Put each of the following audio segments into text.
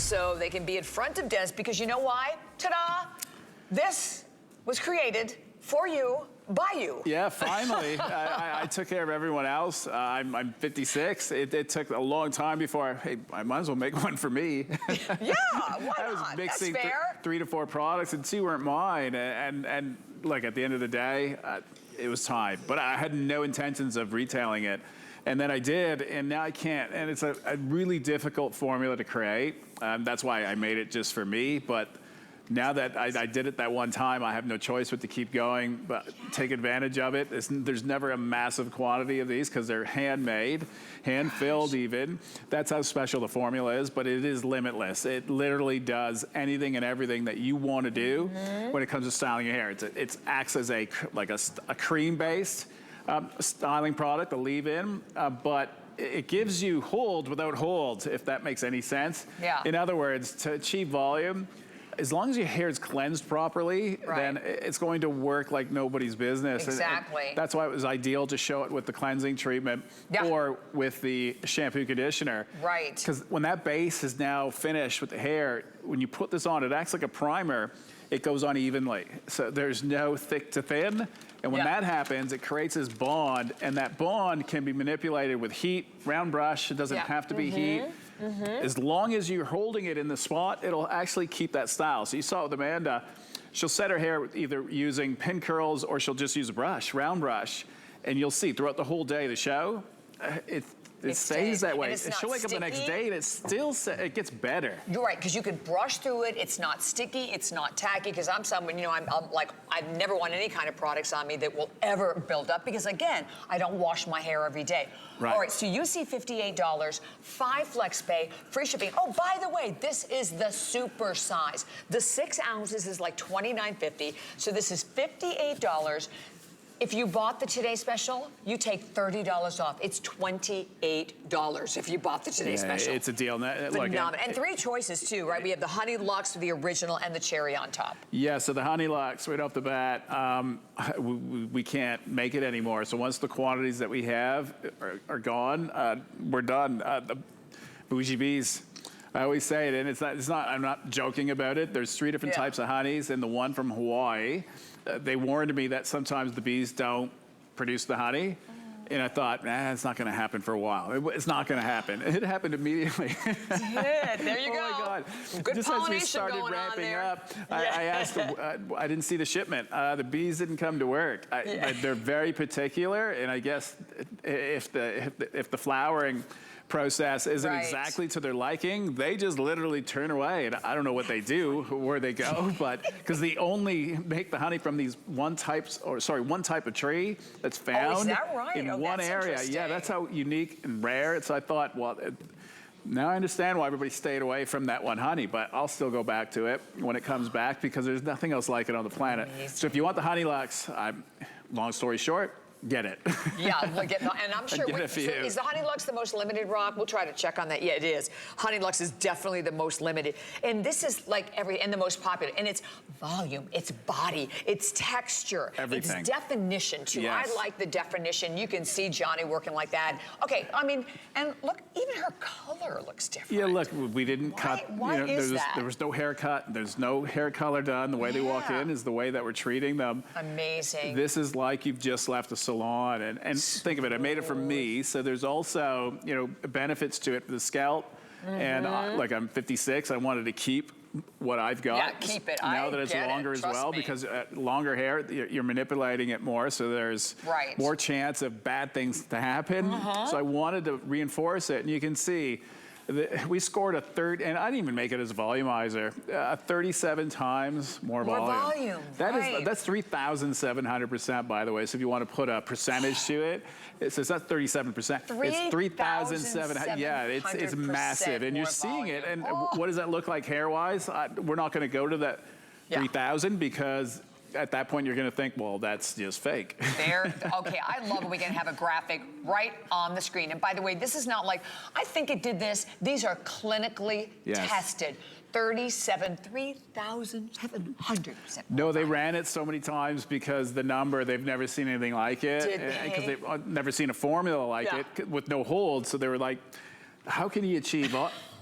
so they can be in front of dentists, because you know why? Ta-da! This was created for you, by you. Yeah, finally. I took care of everyone else. I'm 56. It took a long time before I might as well make one for me. Yeah, why I was not? mixing That's fair. 3 to 4 products, and 2 weren't mine. And like, at the end of the day, it was time. But I had no intentions of retailing it. And then I did, and now I can't. And it's a really difficult formula to create. That's why I made it just for me. But now that I did it that one time, I have no choice but to keep going, but take advantage of it. There's never a massive quantity of these because they're handmade, hand-filled even. That's how special the formula is, but it is limitless. It literally does anything and everything that you want to do when it comes to styling your hair. It acts as a cream-based styling product, a leave-in, but it gives you hold without hold, if that makes any sense. Yeah. In other words, to achieve volume, as long as your hair is cleansed properly, then it's going to work like nobody's business. Exactly. And that's why it was ideal to show it with the cleansing treatment or with the shampoo conditioner. Right. Because when that base is now finished with the hair, when you put this on, it acts like a primer. It goes on evenly. So there's no thick to thin. And when that happens, it creates this bond, and that bond can be manipulated with heat, round brush. It doesn't have to be heat. As long as you're holding it in the spot, it'll actually keep that style. So you saw with Amanda, she'll set her hair either using pin curls or she'll just use a brush, round brush, and you'll see throughout the whole day of the show, it stays that way. She'll wake up the next day and it gets better. You're right, because you can brush through it. It's not sticky. It's not tacky. Because I'm someone, I'm like, I never want any kind of products on me that will ever build up. Because again, I don't wash my hair every day. Right. All right, so you see $58, 5 flex pay, free shipping. Oh, by the way, this is the super size. The 6 ounces is like $29.50. So this is $58. If you bought the Today Special, you take $30 off. It's $28 if you bought the Today Special. It's a deal. Phenomenal. And 3 choices too, right? We have the Honey Lux, the original, and the cherry on top. Yeah, so the Honey Lux, right off the bat, we can't make it anymore. So once the quantities that we have are gone, we're done. The Bougie Bees, I always say it, and it's not, I'm not joking about it. There's 3 different types of honeys, and the one from Hawaii, they warned me that sometimes the bees don't produce the honey. And I thought, it's not going to happen for a while. It's not going to happen. It happened immediately. It did. There you go. Oh, my God. Good Just as we started going ramping on there. up, I asked, I didn't see the shipment. The bees didn't come to work. They're very particular, and I guess if the flowering process isn't exactly to their liking, they just literally turn away. And I don't know what they do, where they go, but because they only make the honey from these one type of tree that's found is that right? in one area. Yeah, that's how unique and rare. So I thought, well, now I understand why everybody stayed away from that one honey, but I'll still go back to it when it comes back because there's nothing else like it on the planet. Amazing. So if you want the Honey Lux, long story short, get it. Yeah, and I'm sure. Is the Honey Lux the most limited, Rob? We'll try to check on that. Yeah, it is. Honey Lux is definitely the most limited. And this is like and the most popular. And it's volume, it's body, it's texture, everything. It's definition too. Yes. I like the definition. You can see Johnny working like that. Okay, I mean, and look, even her color looks different. Yeah, look, we didn't cut. Why is that? There was no haircut. There's no hair color done. The way they walk in is the way that we're treating them. Amazing. This is like you've just left a salon, and think of it. I made it for me, so there's also benefits to it for the scalp. And like I'm 56, I wanted to keep what I've got. Yeah, keep it. Now that it's longer as well, because longer hair, you're manipulating it more, so there's more chance of bad things to happen. So I wanted to reinforce it, and you can see we scored a third, and I didn't even make it as a volumizer, 37 times more volume. That's 3,700%, by the way. So if you want to put a percentage to it, it says that's 37%. It's 3,700. Yeah, it's massive, and you're seeing it. And what does that look like hair-wise? We're not going to go to that 3,000 because at that point, you're going to think, well, that's just fake. Okay, I love it. We can have a graphic right on the screen. And by the way, this is not like, I think it did this. These are clinically tested. 3,700%. No, they ran it so many times because the number, they've never seen anything like it. Because they've never seen a formula like it with no hold. So they were like, how can you achieve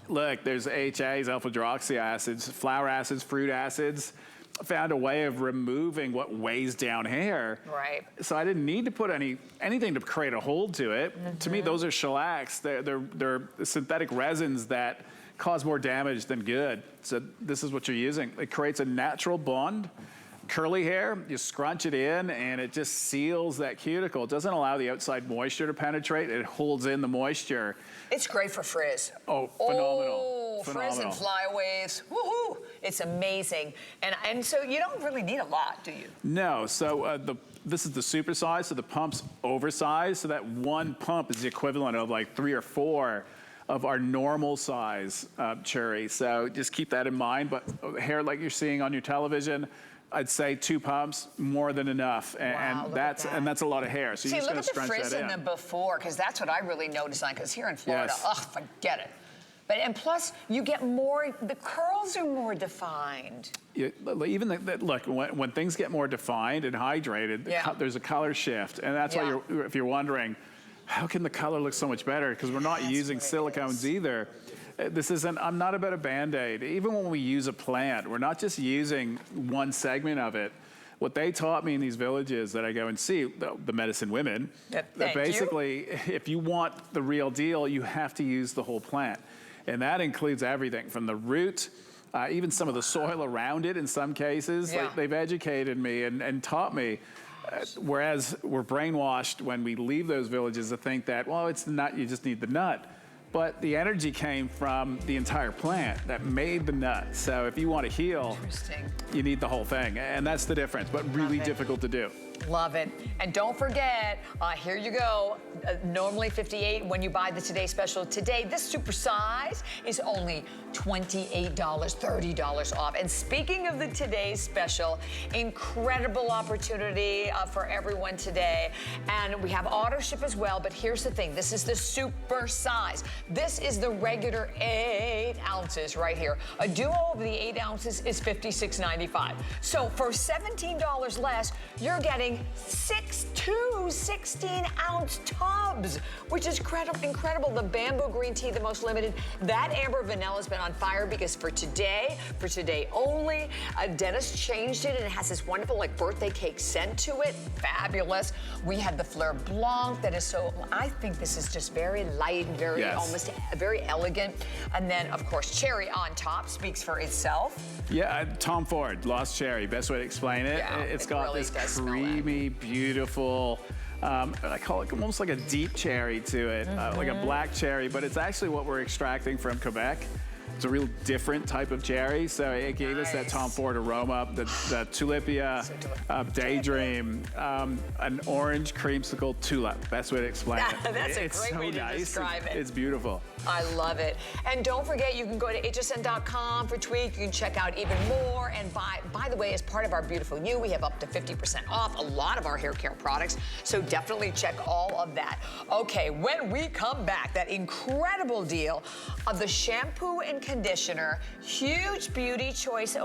look, there's AHAs, alpha-hydroxy acids, flour acids, fruit acids. I found a way of removing what weighs down hair. Right. So I didn't need to put anything to create a hold to it. To me, those are shellacs. They're synthetic resins that cause more damage than good. So this is what you're using. It creates a natural bond. Curly hair, you scrunch it in and it just seals that cuticle. It doesn't allow the outside moisture to penetrate. It holds in the moisture. It's great for frizz. Oh, phenomenal. Oh, frizz and flyaways. Woohoo! It's amazing. And so you don't really need a lot, do you? No. So this is the Supersize. So the pump's oversized. So that one pump is the equivalent of like 3 or 4 of our normal size Chiuri. So just keep that in mind. But hair like you're seeing on your television, I'd say 2 pumps, more than enough, Wow, and that's a lot of hair. So see, you're look just at going the to scrunch frizz that in in. the before, because that's what I really noticed on. Because here in Florida, Yes. ugh, forget it. But and plus, you get more. The curls are more defined. Yeah, even look, when things get more defined and hydrated, there's a color shift, and that's why if you're wondering, how can the color look so much better? Because we're not using silicones either. This isn't, I'm not about a Band-Aid. Even when we use a plant, we're not just using one segment of it. What they taught me in these villages that I go and see, the medicine women, that basically, if you want the real deal, you have to use the whole plant. And that includes everything from the root, even some of the soil around it in some cases. They've educated me and taught me. Whereas we're brainwashed when we leave those villages to think that, well, it's the nut, you just need the nut. But the energy came from the entire plant that made the nut. So if you want to heal, you need the whole thing. And that's the difference, but really difficult to do. Love it. And don't forget, here you go. Normally $58 when you buy the Today Special. Today, this Supersize is only $28, $30 off. And speaking of the Today Special, incredible opportunity for everyone today. And we have auto ship as well, but here's the thing. This is the Supersize. This is the regular 8 ounces right here. A duo of the 8 ounces is $56.95. So for $17 less, you're getting 2 16-ounce tubs, which is incredible. The bamboo green tea, the most limited. That amber vanilla has been on fire because for today only, Dennis changed it and it has this wonderful like birthday cake scent to it. Fabulous. We had the Fleur Blanc that is so, I think this is just very light, very almost very elegant. And then of course, cherry on top speaks for itself. Yeah, Tom Ford, Lost Cherry, best way to explain it. Yeah, it's got this creamy, beautiful, I call it almost like a deep cherry to it, like a black cherry, but it's actually what we're extracting from Quebec. It's a real different type of cherry, so it gave us that Tom Ford aroma, the Tulipia, Daydream, an orange creamsicle tulip. Best way to explain it. That's it's a great way to describe it. It's beautiful. I love it. And don't forget, you can go to hsn.com for Tweak. You can check out even more. And by the way, as part of our Beautiful You, we have up to 50% off a lot of our hair care products. So definitely check all of that. Okay, when we come back, that incredible deal of the shampoo and conditioner, huge beauty choice.